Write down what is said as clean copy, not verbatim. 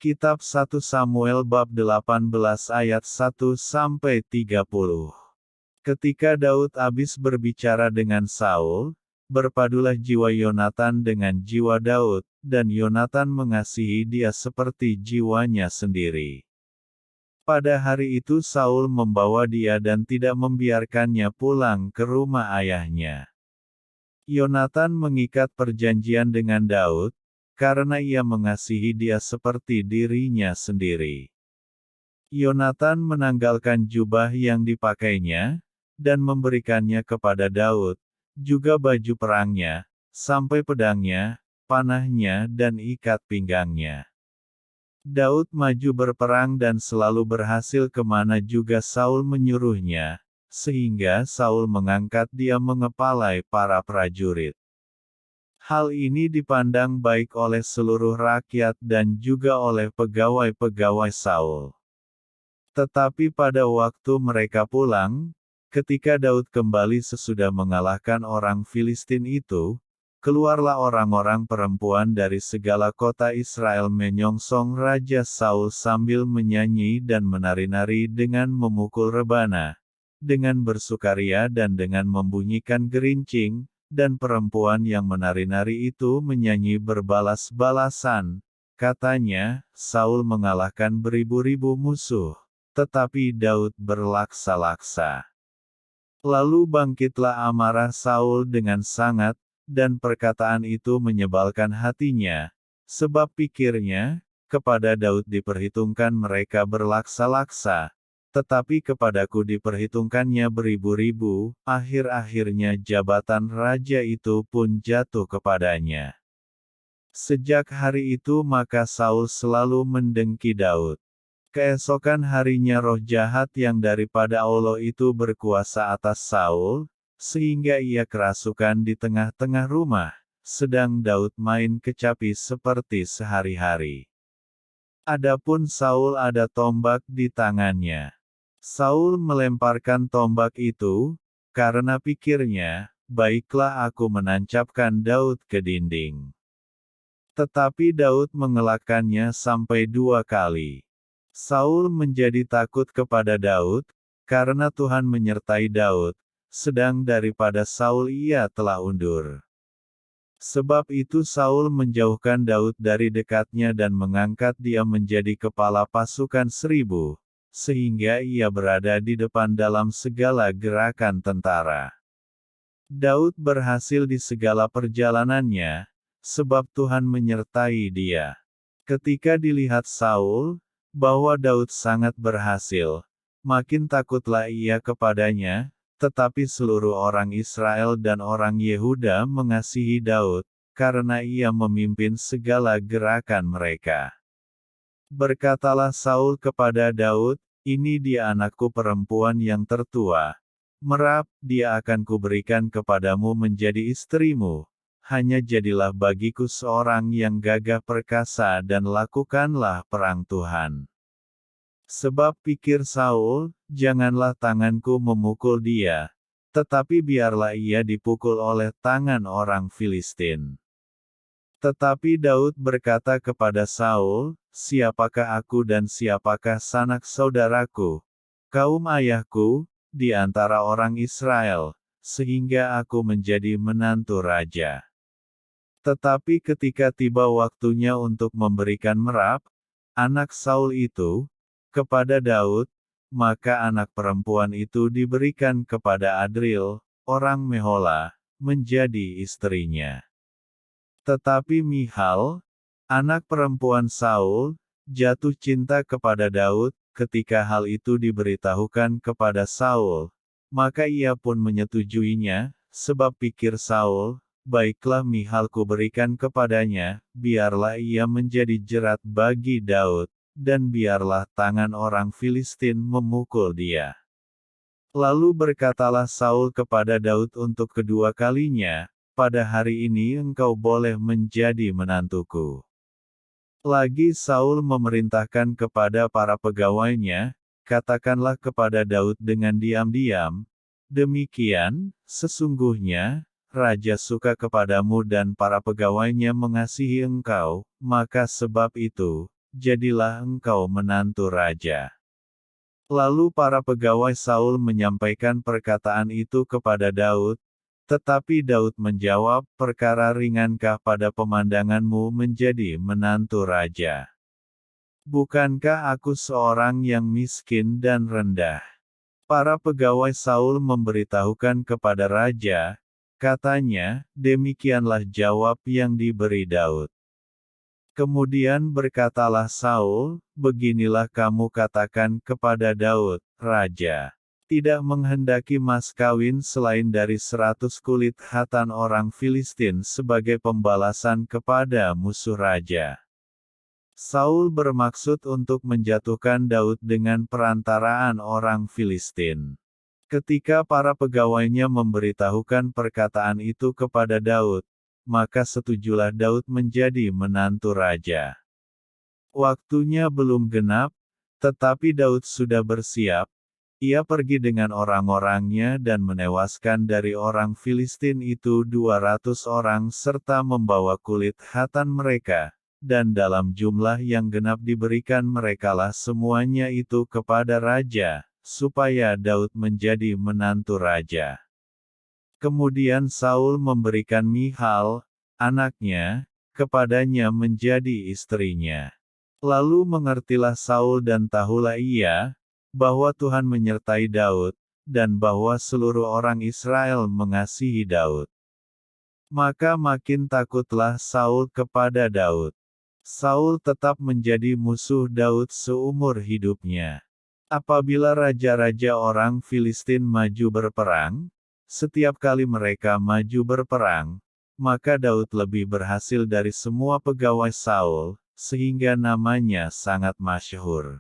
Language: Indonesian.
Kitab 1 Samuel bab 18 ayat 1-30. Ketika Daud habis berbicara dengan Saul, berpadulah jiwa Yonatan dengan jiwa Daud, dan Yonatan mengasihi dia seperti jiwanya sendiri. Pada hari itu Saul membawa dia dan tidak membiarkannya pulang ke rumah ayahnya. Yonatan mengikat perjanjian dengan Daud, karena ia mengasihi dia seperti dirinya sendiri. Yonatan menanggalkan jubah yang dipakainya, dan memberikannya kepada Daud, juga baju perangnya, sampai pedangnya, panahnya dan ikat pinggangnya. Daud maju berperang dan selalu berhasil kemana juga Saul menyuruhnya, sehingga Saul mengangkat dia mengepalai para prajurit. Hal ini dipandang baik oleh seluruh rakyat dan juga oleh pegawai-pegawai Saul. Tetapi pada waktu mereka pulang, ketika Daud kembali sesudah mengalahkan orang Filistin itu, keluarlah orang-orang perempuan dari segala kota Israel menyongsong Raja Saul sambil menyanyi dan menari-nari dengan memukul rebana, dengan bersukaria dan dengan membunyikan gerincing, dan perempuan yang menari-nari itu menyanyi berbalas-balasan. Katanya, Saul mengalahkan beribu-ribu musuh, tetapi Daud berlaksa-laksa. Lalu bangkitlah amarah Saul dengan sangat, dan perkataan itu menyebalkan hatinya, sebab pikirnya, kepada Daud diperhitungkan mereka berlaksa-laksa, tetapi kepadaku diperhitungkannya beribu-ribu. Akhir-akhirnya jabatan raja itu pun jatuh kepadanya. Sejak hari itu maka Saul selalu mendengki Daud. Keesokan harinya roh jahat yang daripada Allah itu berkuasa atas Saul, sehingga ia kerasukan di tengah-tengah rumah, sedang Daud main kecapi seperti sehari-hari. Adapun Saul ada tombak di tangannya. Saul melemparkan tombak itu, karena pikirnya, baiklah aku menancapkan Daud ke dinding. Tetapi Daud mengelakkannya sampai 2 kali. Saul menjadi takut kepada Daud, karena Tuhan menyertai Daud, sedang daripada Saul ia telah undur. Sebab itu Saul menjauhkan Daud dari dekatnya dan mengangkat dia menjadi kepala pasukan 1000, sehingga ia berada di depan dalam segala gerakan tentara. Daud berhasil di segala perjalanannya, sebab Tuhan menyertai dia. Ketika dilihat Saul, bahwa Daud sangat berhasil, makin takutlah ia kepadanya, tetapi seluruh orang Israel dan orang Yehuda mengasihi Daud, karena ia memimpin segala gerakan mereka. Berkatalah Saul kepada Daud, ini dia anakku perempuan yang tertua. Merab, dia akan kuberikan kepadamu menjadi istrimu. Hanya jadilah bagiku seorang yang gagah perkasa dan lakukanlah perang Tuhan. Sebab pikir Saul, janganlah tanganku memukul dia, tetapi biarlah ia dipukul oleh tangan orang Filistin. Tetapi Daud berkata kepada Saul, siapakah aku dan siapakah sanak saudaraku, kaum ayahku, di antara orang Israel, sehingga aku menjadi menantu raja. Tetapi ketika tiba waktunya untuk memberikan Merab, anak Saul itu, kepada Daud, maka anak perempuan itu diberikan kepada Adril, orang Mehola, menjadi istrinya. Tetapi Michal, anak perempuan Saul, jatuh cinta kepada Daud. Ketika hal itu diberitahukan kepada Saul, maka ia pun menyetujuinya, sebab pikir Saul, baiklah Michal kuberikan kepadanya, biarlah ia menjadi jerat bagi Daud, dan biarlah tangan orang Filistin memukul dia. Lalu berkatalah Saul kepada Daud untuk kedua kalinya, pada hari ini engkau boleh menjadi menantuku. Lagi Saul memerintahkan kepada para pegawainya, katakanlah kepada Daud dengan diam-diam, demikian, sesungguhnya, Raja suka kepadamu dan para pegawainya mengasihi engkau, maka sebab itu, jadilah engkau menantu raja." Lalu para pegawai Saul menyampaikan perkataan itu kepada Daud, tetapi Daud menjawab, "Perkara ringankah pada pemandanganmu menjadi menantu raja? Bukankah aku seorang yang miskin dan rendah?" Para pegawai Saul memberitahukan kepada raja, katanya, demikianlah jawab yang diberi Daud. Kemudian berkatalah Saul, "Beginilah kamu katakan kepada Daud, raja tidak menghendaki mas kawin selain dari 100 kulit khatan orang Filistin sebagai pembalasan kepada musuh raja." Saul bermaksud untuk menjatuhkan Daud dengan perantaraan orang Filistin. Ketika para pegawainya memberitahukan perkataan itu kepada Daud, maka setujulah Daud menjadi menantu raja. Waktunya belum genap, tetapi Daud sudah bersiap. Ia pergi dengan orang-orangnya dan menewaskan dari orang Filistin itu 200 orang serta membawa kulit khatan mereka, dan dalam jumlah yang genap diberikan merekalah semuanya itu kepada raja, supaya Daud menjadi menantu raja. Kemudian Saul memberikan Michal, anaknya, kepadanya menjadi istrinya. Lalu mengertilah Saul dan tahulah ia, bahwa Tuhan menyertai Daud, dan bahwa seluruh orang Israel mengasihi Daud. Maka makin takutlah Saul kepada Daud. Saul tetap menjadi musuh Daud seumur hidupnya. Apabila raja-raja orang Filistin maju berperang, setiap kali mereka maju berperang, maka Daud lebih berhasil dari semua pegawai Saul, sehingga namanya sangat masyhur.